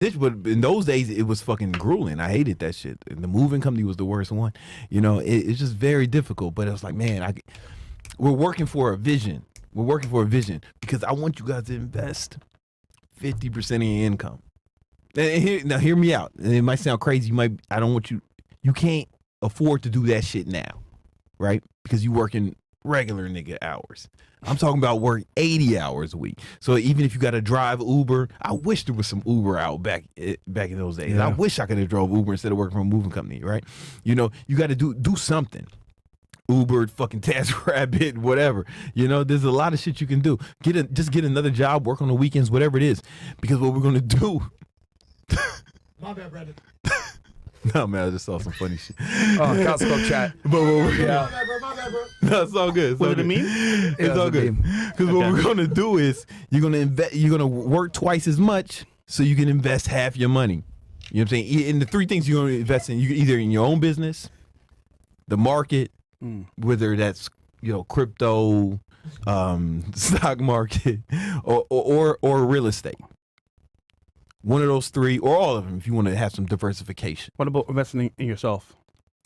But in those days, it was fucking grueling. I hated that shit. And the moving company was the worst one. You know, it's just very difficult. But it was like, man, we're working for a vision. We're working for a vision because I want you guys to invest 50% of your income. Now, hear me out. And it might sound crazy. I don't want you. You can't afford to do that shit now, right? Because you working regular nigga hours. I'm talking about work 80 hours a week. So even if you got to drive Uber, I wish there was some Uber out back in those days. Yeah. I wish I could have drove Uber instead of working for a moving company, right? You know, you got to do something. Uber, fucking TaskRabbit, whatever. You know, there's a lot of shit you can do. Just get another job, work on the weekends, whatever it is. Because what we're gonna do. My bad, Brandon. No, man, I just saw some funny shit. Oh, CastleClub chat. But My bad, bro. No, it's all good. What did it mean? It's all good. Because what we're gonna do is you're gonna work twice as much so you can invest half your money. You know what I'm saying? And the three things you're gonna invest in, either in your own business, the market, whether that's crypto, stock market, or real estate. One of those three, or all of them, if you want to have some diversification. What about investing in yourself?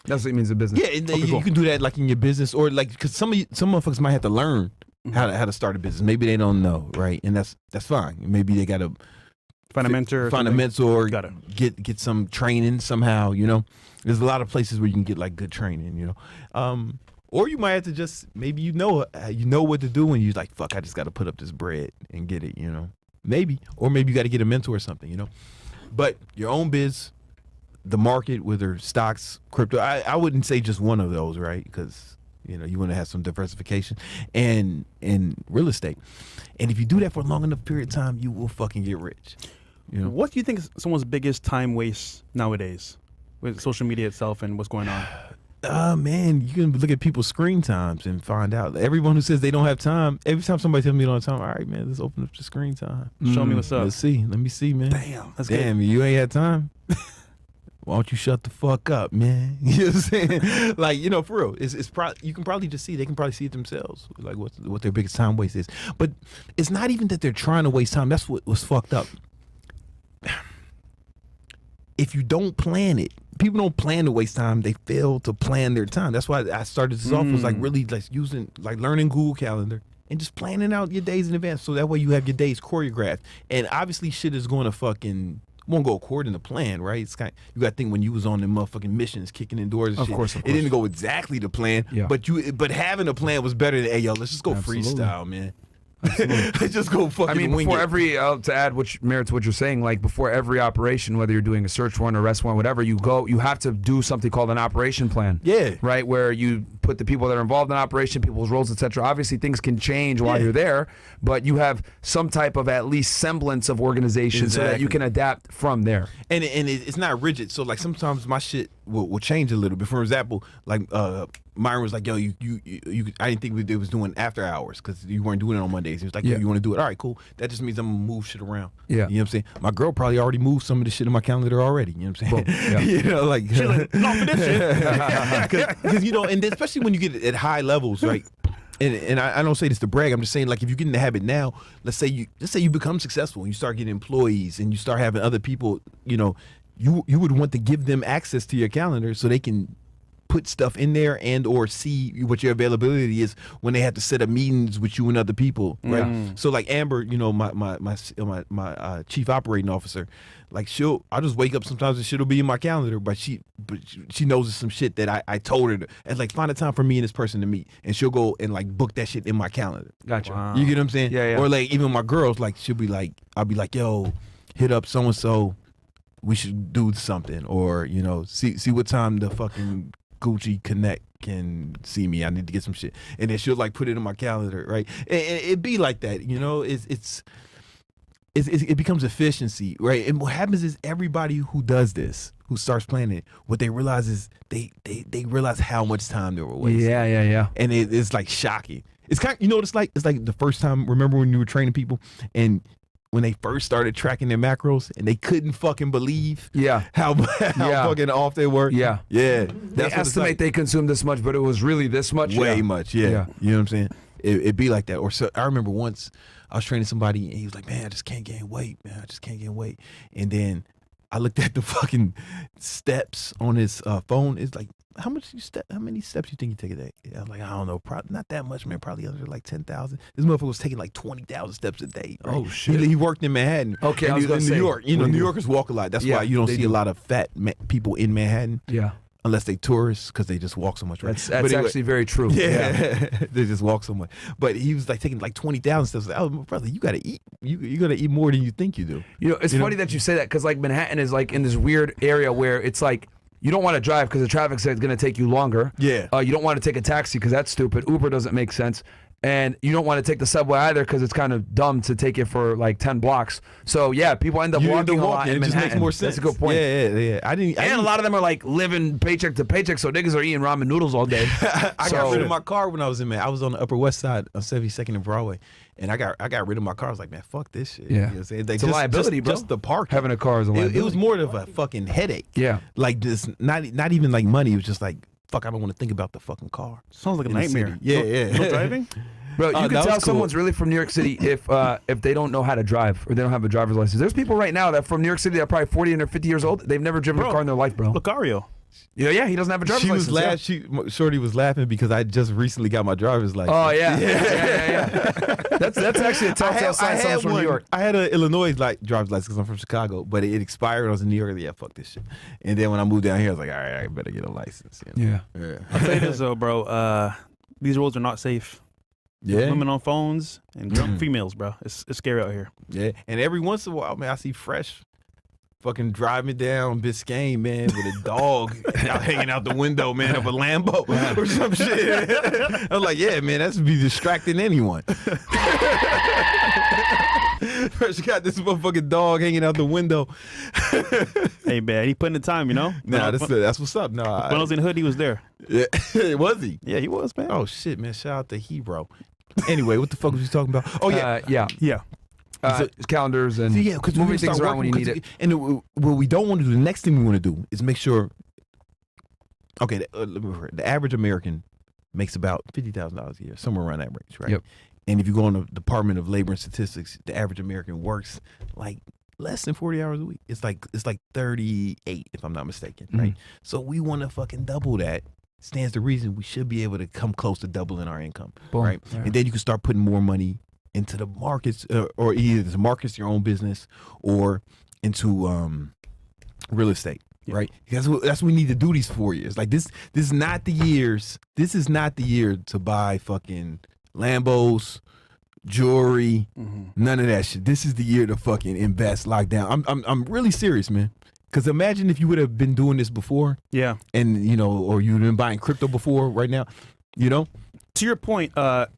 That's what it means in business. Yeah, you can do that like in your business, or like because some motherfuckers might have to learn how to start a business. Maybe they don't know, right? And that's fine. Maybe they gotta find a mentor, gotta get some training somehow. You know, there's a lot of places where you can get like good training. You know, or you might have to just maybe you know what to do, and you're like, fuck, I just got to put up this bread and get it. You know. Maybe, or maybe you got to get a mentor or something, you know. But your own biz, the market, whether stocks, crypto, I wouldn't say just one of those, right? Because you want to have some diversification and real estate. And if you do that for a long enough period of time, you will fucking get rich. You know. What do you think is someone's biggest time waste nowadays with social media itself and what's going on? Man, you can look at people's screen times and find out. Everyone who says they don't have time, every time somebody tells me they don't have time, all right, man, let's open up the screen time. Show me what's up. Let me see, man. Damn, you ain't had time. Why don't you shut the fuck up, man? You know what I'm saying? Like, for real, it's you can probably just see. They can probably see it themselves, like what their biggest time waste is. But it's not even that they're trying to waste time. That's what was fucked up. If you don't plan it, people don't plan to waste time. They fail to plan their time. That's why I started this off was like really like learning Google Calendar and just planning out your days in advance. So that way you have your days choreographed. And obviously shit is going to won't go according to plan, right? It's you got to think when you was on the motherfucking missions, kicking in doors and of shit. Course. It didn't go exactly to plan. Yeah. But having a plan was better than, hey, yo, let's just go freestyle, man. Let's just go fucking wing before it. every to add which merits what you're saying, like before every operation, whether you're doing a search warrant, arrest warrant, whatever, you have to do something called an operation plan. Yeah. Right, where you put the people that are involved in operation, people's roles, etc. Obviously things can change while you're there, but you have some type of at least semblance of organization so that you can adapt from there. And it's not rigid. So like sometimes my shit will change a little bit. For example, like Myron was like, yo, you I didn't think it was doing after hours because you weren't doing it on Mondays. He was like, yo, you want to do it? All right, cool. That just means I'm going to move shit around. Yeah. You know what I'm saying? My girl probably already moved some of the shit in my calendar already. You know what I'm saying? Well, you know, like, She like, not for this shit. Because, and especially when you get at high levels, right? And I don't say this to brag. I'm just saying, like, if you get in the habit now, let's say you become successful and you start getting employees and you start having other people, you would want to give them access to your calendar so they can put stuff in there and or see what your availability is when they have to set up meetings with you and other people, right? So like Amber, my chief operating officer, like I'll just wake up sometimes and shit'll be in my calendar, but she knows some shit that I told her and like find a time for me and this person to meet, and she'll go and like book that shit in my calendar. Gotcha. Wow. You get what I'm saying? Yeah. Or like even my girls, like she'll be like, I'll be like, yo, hit up so and so, we should do something, or see what time the fucking Gucci Connect can see me. I need to get some shit, and then she'll like put it in my calendar, right? And it be like that, it becomes efficiency, right? And what happens is everybody who does this, who starts planning it, what they realize is they realize how much time they were wasting. Yeah. And it's like shocking. It's kind of, it's like the first time. Remember when you were training people and when they first started tracking their macros and they couldn't fucking believe how fucking off they were. Yeah. They estimate they consumed this much, but it was really this much. Way much, yeah. You know what I'm saying? it'd be like that. Or so I remember once I was training somebody and he was like, man, I just can't gain weight, man. I just can't gain weight. And then I looked at the fucking steps on his phone. It's like, how many steps you think you take a day? I was like, I don't know, probably not that much, man. Probably under like 10,000. This motherfucker was taking like 20,000 steps a day. Right? Oh shit. He worked in Manhattan. Okay, and I was he gonna in say, New York. You know, New Yorkers walk a lot. That's Yeah, why you don't they see do. a lot of fat people in Manhattan. Yeah. Unless they tourists, because they just walk so much. Right? That's But anyway, actually very true. yeah, they just walk so much. But he was like taking like 20,000 steps. Like, oh, brother, you gotta eat. You're gonna eat more than you think you do. You know, it's funny that you say that because like Manhattan is like in this weird area where it's like you don't want to drive because the traffic is going to take you longer. Yeah. You don't want to take a taxi because that's stupid. Uber doesn't make sense. And you don't want to take the subway either because it's kind of dumb to take it for like 10 blocks. So yeah, people end up walking a lot in it Manhattan. just makes more sense. That's a good point. Yeah. I didn't. And a lot of them are like living paycheck to paycheck, so niggas are eating ramen noodles all day. I got rid of my car when I was in man. I was on the Upper West Side of 72nd and Broadway, and I got rid of my car. I was like, man, fuck this shit. Yeah. You know what I'm saying? Like, It's a liability, bro. Just the park. Having a car is a liability. It was more of a fucking headache. Yeah. Like just not even like money. It was just like, fuck, I don't want to think about the fucking car. Sounds like a in the nightmare. city. Yeah. No driving? Bro, you that can was tell cool. someone's really from New York City if they don't know how to drive or they don't have a driver's license. There's people right now that from New York City that are probably 40 and they're 50 years old. They've never driven a car in their life, bro. Lucario. Yeah, he doesn't have a driver's She was license. Shorty was laughing because I just recently got my driver's license. Oh yeah. That's actually a telltale sign someone's from New York. I had an Illinois driver's license because I'm from Chicago, but it expired when I was in New York. Yeah, fuck this shit. And then when I moved down here, I was like, all right, I better get a license. You know? Yeah. I'll tell you this though, bro. These roads are not safe. Yeah. Women on phones and drunk females, bro. It's scary out here. Yeah. And every once in a while, man, I see Fresh fucking driving down Biscayne, man, with a dog out hanging out the window, man, of a Lambo or some shit. I was like, yeah, man, that's be distracting anyone. Fresh got this motherfucking dog hanging out the window. Hey, man, he put in the time, you know? Nah, that's what's up. No, when I was in the hood, he was there. Yeah, was he? Yeah, he was, man. Oh shit, man! Shout out to Hero. Anyway, what the fuck was you talking about? Oh yeah, Yeah. Calendars and yeah, because moving things around when you need it. And what we don't want to do, the next thing we want to do is make sure. Okay, the average American makes about $50,000 a year, somewhere around that range, right? Yep. And if you go on the Department of Labor and Statistics, the average American works like less than 40 hours a week. It's like 38, if I'm not mistaken, right? So we want to fucking double that. Stands to reason we should be able to come close to doubling our income, right? Yeah. And then you can start putting more money into the markets, or either the markets, your own business, or into real estate, right? Because that's what we need to do these 4 years. Like this is not the years. This is not the year to buy fucking Lambos, jewelry, none of that shit. This is the year to fucking invest, lock down. I'm really serious, man. Because imagine if you would have been doing this before, Yeah. and or you've been buying crypto before, right now, To your point,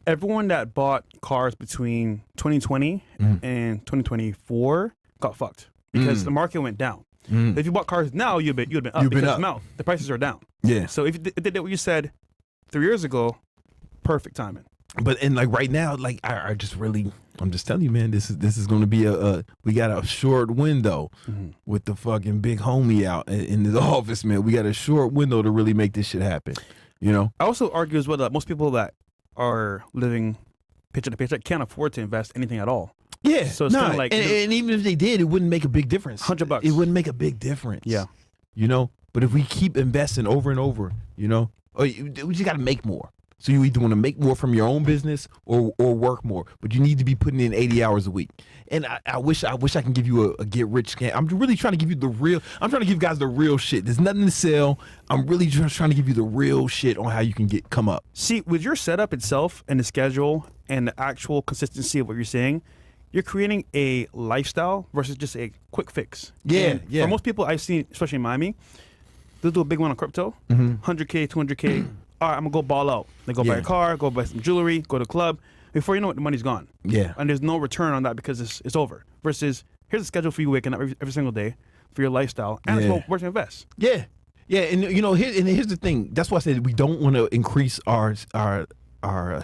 everyone that bought cars between 2020 and 2024 got fucked because the market went down. If you bought cars now, you'd have been up You've been because up. now the prices are down. Yeah. So if you did what you said 3 years ago, perfect timing. But and like right now, like I just really, I'm just telling you, man, this is going to be we got a short window with the fucking big homie out in the office, man. We got a short window to really make this shit happen. I also argue as well that most people that are living paycheck to paycheck can't afford to invest anything at all. Yeah. So it's kinda like- and even if they did, it wouldn't make a big difference. $100. It wouldn't make a big difference. Yeah. But if we keep investing over and over, we just got to make more. So you either want to make more from your own business or work more, but you need to be putting in 80 hours a week. And I wish I can give you a get rich scam. I'm really trying to give you I'm trying to give guys the real shit. There's nothing to sell. I'm really just trying to give you the real shit on how you can come up. See, with your setup itself and the schedule and the actual consistency of what you're saying, you're creating a lifestyle versus just a quick fix. Yeah, And yeah. For most people I've seen, especially in Miami, they'll do a big one on crypto, 100K, 200K. All right, I'm gonna go ball out. They go buy a car, go buy some jewelry, go to the club. Before you know it, the money's gone. Yeah. And there's no return on that because it's over. Versus here's a schedule for you waking up every single day for your lifestyle, and it's where to invest. Yeah. Yeah, and here's the thing. That's why I said we don't want to increase our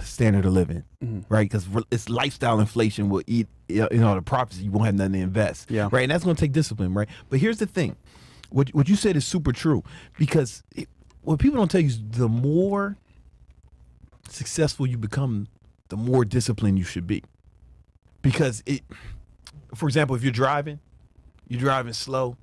standard of living, right? Because it's lifestyle inflation will eat the profits. You won't have nothing to invest, right? And that's going to take discipline, right? But here's the thing. What you said is super true, because what people don't tell you is the more successful you become, the more disciplined you should be. Because for example, if you're driving slow,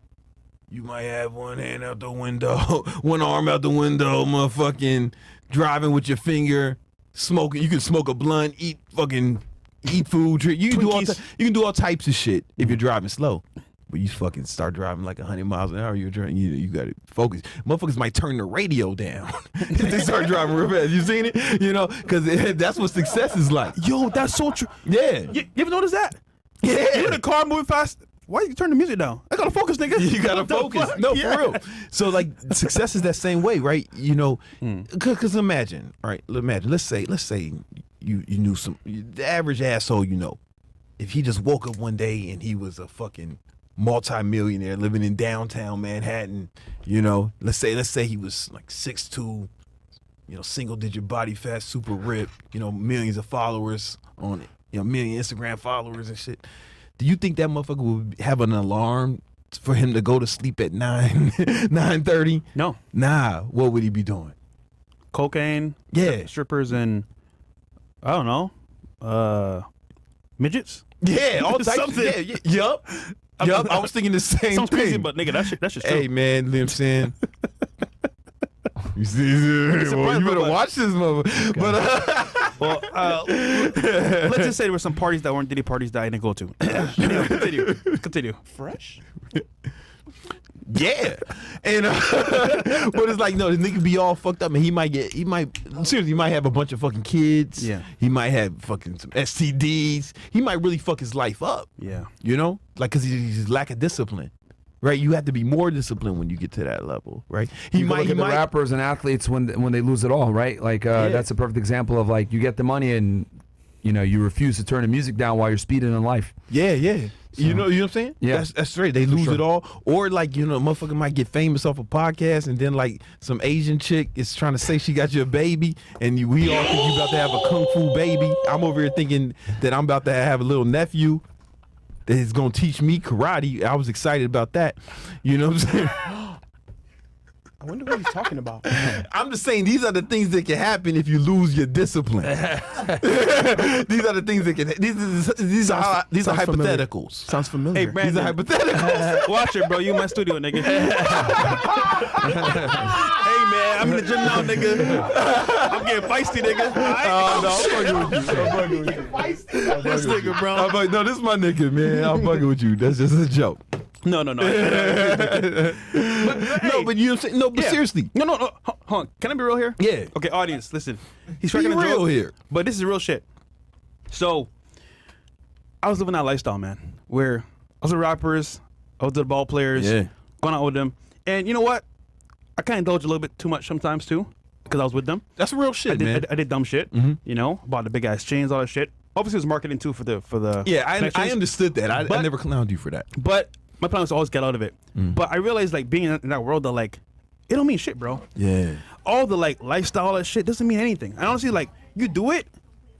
you might have one hand out the window, one arm out the window, motherfucking driving with your finger, smoking. You can smoke a blunt, eat food. You can do all types of shit if you're driving slow. But you fucking start driving like 100 miles an hour, you got to focus. Motherfuckers might turn the radio down if they start driving real fast. You seen it? You know, because that's what success is like. Yo, that's so true. Yeah. You ever notice that? Yeah. You in a car moving fast. Why you turn the music down? I gotta focus, nigga. You gotta focus. No, for real. So like, success is that same way, right? You know, because imagine, all right? Imagine. Let's say you knew the average asshole, you know, if he just woke up one day and he was a fucking multi-millionaire living in downtown Manhattan, you know, let's say he was like 6'2", you know, single-digit body fat, super ripped, you know, millions of followers on it, you know, million Instagram followers and shit. Do you think that motherfucker would have an alarm for him to go to sleep at 9:30? No. Nah. What would he be doing? Cocaine. Yeah. Strippers and I don't know. Midgets. Yeah. All types. Something. Yeah. Yup. I was thinking the same Sounds thing. crazy, but nigga, that's just true. Hey man, you know what I'm saying? You see, well, you better watch this motherfucker. But let's just say there were some parties that weren't Diddy parties that I didn't go to. Anyway, continue. Fresh? yeah, and but it's like no, this nigga be all fucked up, and he might have a bunch of fucking kids. Yeah, he might have fucking some STDs. He might really fuck his life up. Yeah, you know, like because he's lack of discipline. Right, you have to be more disciplined when you get to that level, right? He might look at the rappers and athletes when they lose it all, right? Like that's a perfect example of like you get the money and you know you refuse to turn the music down while you're speeding in life. Yeah. So, you know what I'm saying? Yeah, that's straight. They lose it all, or like you know, a motherfucker might get famous off a podcast, and then like some Asian chick is trying to say she got you a baby, and we all think you about to have a kung fu baby. I'm over here thinking that I'm about to have a little nephew that is gonna teach me karate. I was excited about that. You know what I'm saying? I wonder what he's talking about. I'm just saying these are the things that can happen if you lose your discipline. These are the things that can. These are hypotheticals. Sounds familiar. Hey, Brandon. These are hypotheticals. Watch it, bro. You in my studio, nigga. Hey, man. I'm in the gym now, nigga. I'm getting feisty, nigga. No, I'm fucking with you. This nigga, bro. No, this is my nigga, man. I'm fucking with you. That's just a joke. No. But you know what I'm saying? No, but seriously. No. Hold on. Can I be real here? Yeah. Okay, audience, listen. He's Be cracking a real joke here. But this is real shit. So, I was living that lifestyle, man, where I was with rappers, I was with the ball players, going out with them. And you know what? I kind of indulge a little bit too much sometimes, too, because I was with them. That's real shit, man. I did dumb shit, you know, bought the big-ass chains, all that shit. Obviously, it was marketing, too, for the Yeah, I understood that. I never clowned you for that. But my plan was to always get out of it. But I realized, like, being in that world, that, like, it don't mean shit, bro. Yeah. All the, like, lifestyle, that shit doesn't mean anything. And honestly, like, you do it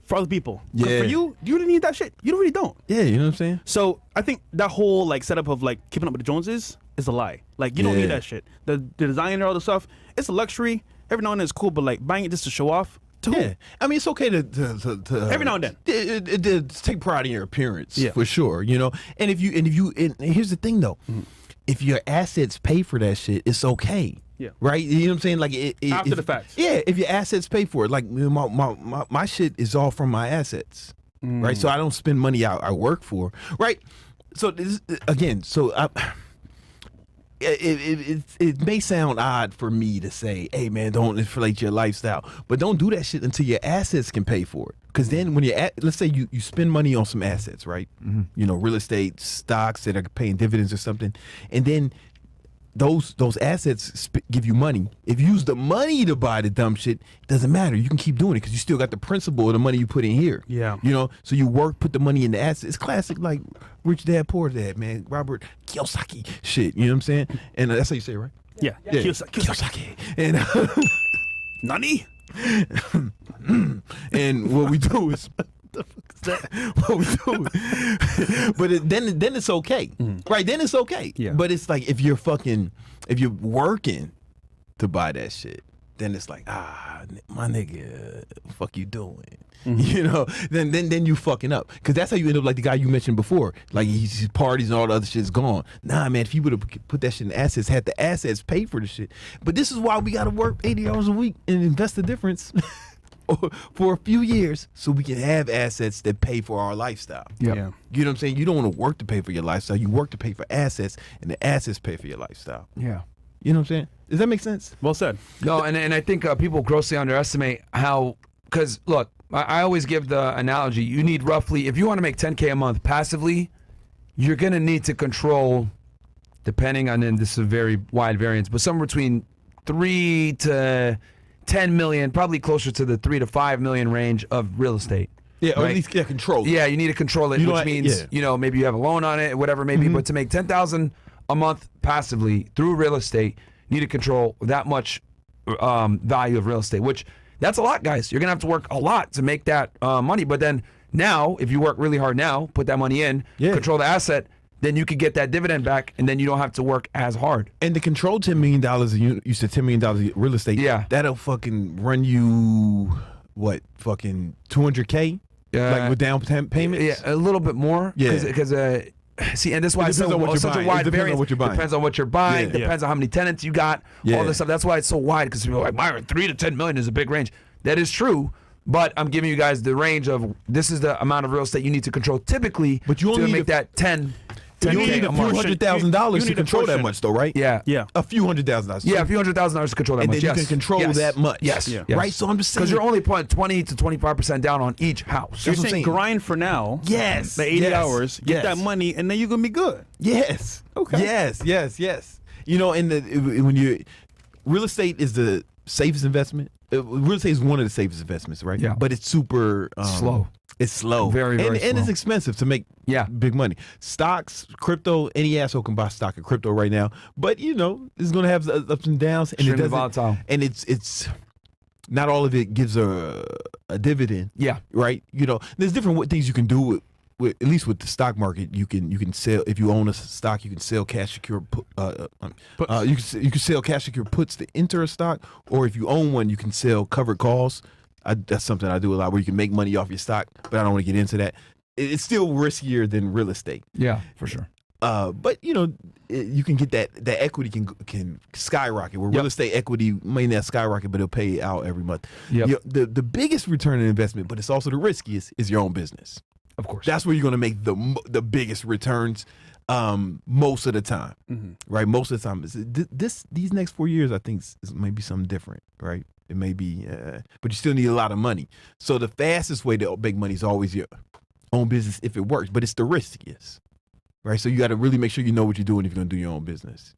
for other people. Yeah. For you really need that shit. You really don't. Yeah, you know what I'm saying? So I think that whole, like, setup of, like, keeping up with the Joneses is a lie. Like, you don't need that shit. The designer, all the stuff, it's a luxury. Every now and then it's cool, but, like, buying it just to show off, to who? I mean, it's okay to every now and then to take pride in your appearance, for sure, you know. And here's the thing though, if your assets pay for that shit, it's okay. Yeah. Right. You know what I'm saying? Like after the fact. Yeah. If your assets pay for it, like my shit is all from my assets, right? So I don't spend money I work for, right? So this, again, it may sound odd for me to say, hey man, don't inflate your lifestyle, but don't do that shit until your assets can pay for it. Because then when let's say you spend money on some assets, right? You know, real estate, stocks that are paying dividends or something, and then those assets give you money. If you use the money to buy the dumb shit, it doesn't matter. You can keep doing it because you still got the principal of the money you put in here. Yeah. You know, so you put the money in the assets. It's classic like Rich Dad Poor Dad, man. Robert Kiyosaki shit. You know what I'm saying? And that's how you say it, right? Yeah. Kiyosaki. And Nani? And what we do is what we do, but then it's okay, right? Then it's okay. Yeah. But it's like if you're working to buy that shit, then it's like, my nigga, fuck you doing? You know, then you fucking up. Because that's how you end up like the guy you mentioned before. Like his parties and all the other shit's gone. Nah, man, if he would have put that shit in assets, had the assets pay for the shit. But this is why we got to work 80 hours a week and invest the difference for a few years so we can have assets that pay for our lifestyle. Yep. Yeah. You know what I'm saying? You don't want to work to pay for your lifestyle. You work to pay for assets, and the assets pay for your lifestyle. Yeah. You know what I'm saying? Does that make sense? Well said. No, and I think people grossly underestimate how, because look, I always give the analogy, you need roughly, if you want to make 10K a month passively, you're going to need to control, depending on, and this is a very wide variance, but somewhere between 3 to 10 million, probably closer to the 3 to 5 million range of real estate. Yeah, or right? at least get control. Yeah, you need to control it, You know which what? means, Yeah. you know, maybe you have a loan on it, whatever it may be, but to make 10,000 a month passively through real estate, you need to control that much value of real estate, which that's a lot, guys. You're going to have to work a lot to make that money. But then now, if you work really hard now, put that money in, control the asset, then you could get that dividend back, and then you don't have to work as hard. And to control $10 million, you said $10 million in real estate. Yeah. That'll fucking run you, what, fucking $200K? Like with down payments? Yeah, a little bit more. Yeah. Because see, and that's why It it's depends on what you're such a buying. wide It depends on variance. what you're buying. Depends on what you're buying. Yeah. Depends on how many tenants you got. Yeah. All this stuff. That's why it's so wide, because people are like, Myron, 3 to 10 million is a big range. That is true. But I'm giving you guys the range of this is the amount of real estate you need to control typically But you only to need make a- that 10. You need need a a few portion. $100,000 You to need a control that portion. much, though, right? Yeah. Yeah. A few $100,000. Yeah, a few $100,000 to control that And much. then you Yes. can control Yes. that much. Yes. Yeah. Yes. Right? So I'm just saying. Because you're only putting 20 to 25% down on each house. You're That's what I'm saying saying. grind for now. Yes. The 80 Yes. hours, get Yes. that money, and then you're going to be good. Yes. Okay. Yes. You know, when you real estate is the safest investment. Real estate is one of the safest investments, right? Yeah. But it's super Slow. It's slow. Very, very and it's slow. expensive to make Yeah. big money. Stocks, crypto, any asshole can buy stock in crypto right now. But you know, it's gonna have ups and downs, and Extremely it doesn't. volatile. And it's not all of it gives a dividend. Yeah. Right. You know, there's different things you can do with at least with the stock market. You can sell if you own a stock. You can sell cash secure you can sell cash secure puts to enter a stock, or if you own one, you can sell covered calls. That's something I do a lot, where you can make money off your stock, but I don't want to get into that. It's still riskier than real estate. Yeah, for sure. But you know, you can get that equity can skyrocket. Where real estate equity may not skyrocket, but it'll pay out every month. Yep. You know, the biggest return on investment, but it's also the riskiest, is your own business. Of course. That's where you're going to make the biggest returns most of the time, right? Most of the time, these next 4 years, I think is maybe something different, right? It may be, but you still need a lot of money. So the fastest way to make money is always your own business if it works, but it's the riskiest, right? So you got to really make sure you know what you're doing if you're going to do your own business.